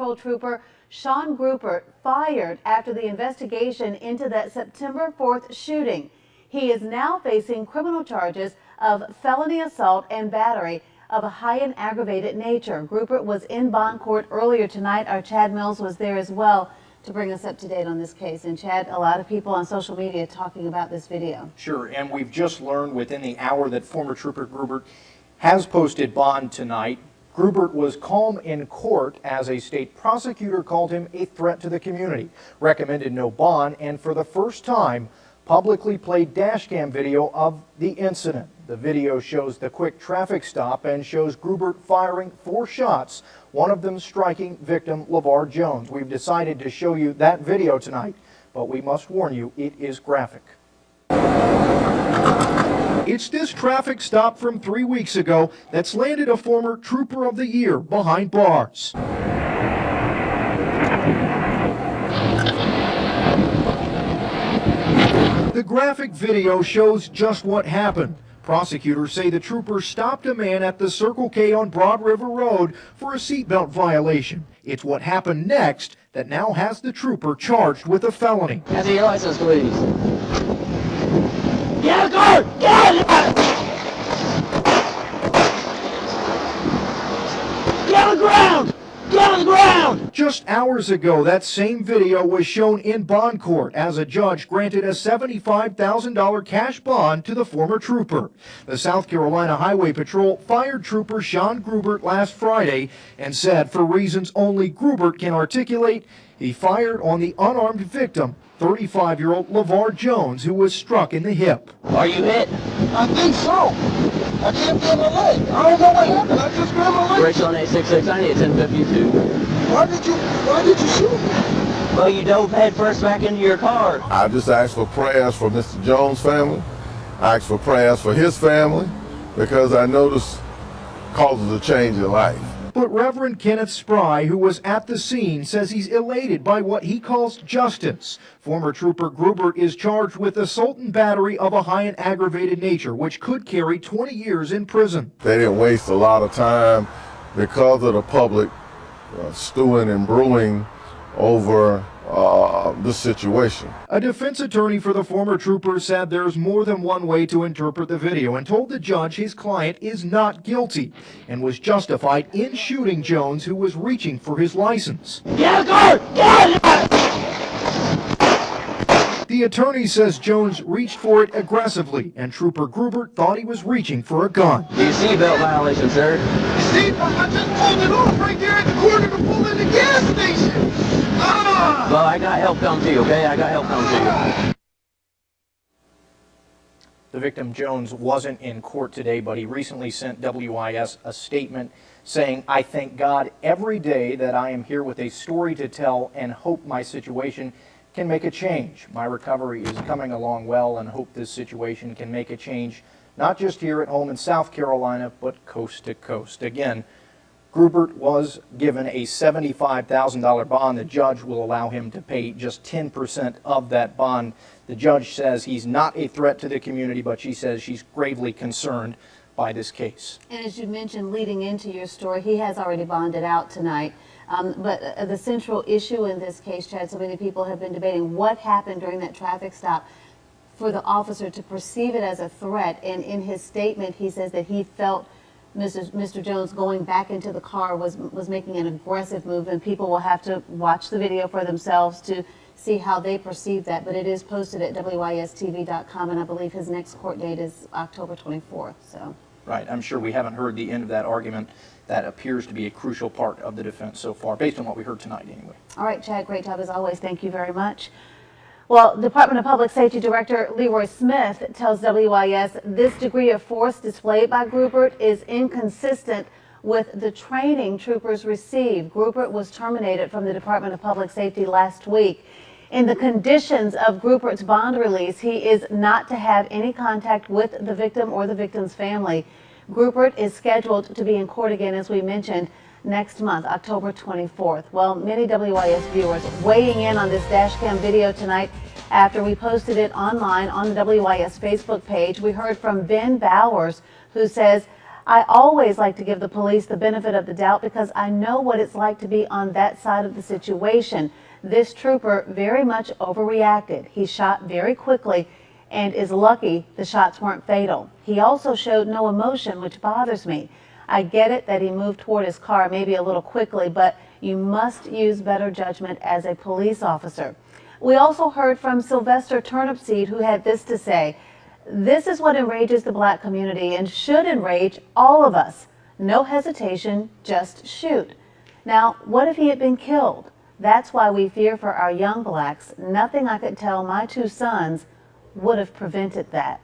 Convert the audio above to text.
Patrol Trooper Sean Groubert fired after the investigation into that September 4th shooting. He is now facing criminal charges of felony assault and battery of a high and aggravated nature. Groubert was in bond court earlier tonight. Our Chad Mills was there as well to bring us up to date on this case. And Chad, a lot of people on social media talking about this video. Sure, and we've just learned within the hour that former Trooper Groubert has posted bond tonight. Groubert was calm in court as a state prosecutor called him a threat to the community, recommended no bond, and for the first time publicly played dashcam video of the incident. The video shows the quick traffic stop and shows Groubert firing 4 shots, one of them striking victim LeVar Jones. We've decided to show you that video tonight, but we must warn you, it is graphic. It's this traffic stop from 3 weeks ago that's landed a former Trooper of the Year behind bars. The graphic video shows just what happened. Prosecutors say the trooper stopped a man at the Circle K on Broad River Road for a seatbelt violation. It's what happened next that now has the trooper charged with a felony. Can I see your license, please? Get out of the car! Get out! Get on the ground! Get on the ground! Just hours ago, that same video was shown in bond court as a judge granted a $75,000 cash bond to the former trooper. The South Carolina Highway Patrol fired Trooper Sean Groubert last Friday and said for reasons only Groubert can articulate, he fired on the unarmed victim, 35-year-old LeVar Jones, who was struck in the hip. Are you hit? I think so. I can't feel my leg. I don't know what happened. I just grabbed my leg. Brakes on 866. I need a 1052. Why did you shoot me? Well, you dove head first back into your car. I just asked for prayers for Mr. Jones' family. I asked for prayers for his family because I noticed causes a change in life. But Reverend Kenneth Spry, who was at the scene, says he's elated by what he calls justice. Former Trooper Groubert is charged with assault and battery of a high and aggravated nature, which could carry 20 years in prison. They didn't waste a lot of time because of the public stewing and brewing over this situation. A defense attorney for the former trooper said there's more than one way to interpret the video and told the judge his client is not guilty and was justified in shooting Jones, who was reaching for his license. Get out of the car! Get out! The attorney says Jones reached for it aggressively and Trooper Groubert thought he was reaching for a gun. Do you see belt violation, sir? See, I just pulled it off right there at the corner to pull in the gas station. Well, I got help come to you, okay? I got help come to you. The victim, Jones, wasn't in court today, but he recently sent WIS a statement saying, "I thank God every day that I am here with a story to tell and hope my situation can make a change. My recovery is coming along well and hope this situation can make a change, not just here at home in South Carolina, but coast to coast." Again, Groubert was given a $75,000 bond. The judge will allow him to pay just 10% of that bond. The judge says he's not a threat to the community, but she says she's gravely concerned by this case. And as you mentioned leading into your story, he has already bonded out tonight. But the central issue in this case, Chad, so many people have been debating what happened during that traffic stop for the officer to perceive it as a threat. And in his statement, he says that he felt Mr. Jones going back into the car was making an aggressive move, and people will have to watch the video for themselves to see how they perceive that. But it is posted at WISTV.com, and I believe his next court date is October 24th. So. Right, I'm sure we haven't heard the end of that argument. That appears to be a crucial part of the defense so far, based on what we heard tonight anyway. All right, Chad, great job as always. Thank you very much. Well, Department of Public Safety Director Leroy Smith tells WIS this degree of force displayed by Groubert is inconsistent with the training troopers receive. Groubert was terminated from the Department of Public Safety last week. In the conditions of Groupert's bond release, he is not to have any contact with the victim or the victim's family. Groubert is scheduled to be in court again, as we mentioned, next month, October 24th. Well, many WIS viewers weighing in on this dashcam video tonight after we posted it online on the WIS Facebook page. We heard from Ben Bowers, who says, I always like to give the police the benefit of the doubt because I know what it's like to be on that side of the situation. This trooper very much overreacted. He shot very quickly and is lucky the shots weren't fatal. He also showed no emotion, which bothers me. I get it that he moved toward his car maybe a little quickly, but you must use better judgment as a police officer. We also heard from Sylvester Turnipseed, who had this to say: "This is what enrages the black community and should enrage all of us. No hesitation, just shoot." Now, what if he had been killed? That's why we fear for our young blacks. Nothing I could tell my two sons would have prevented that.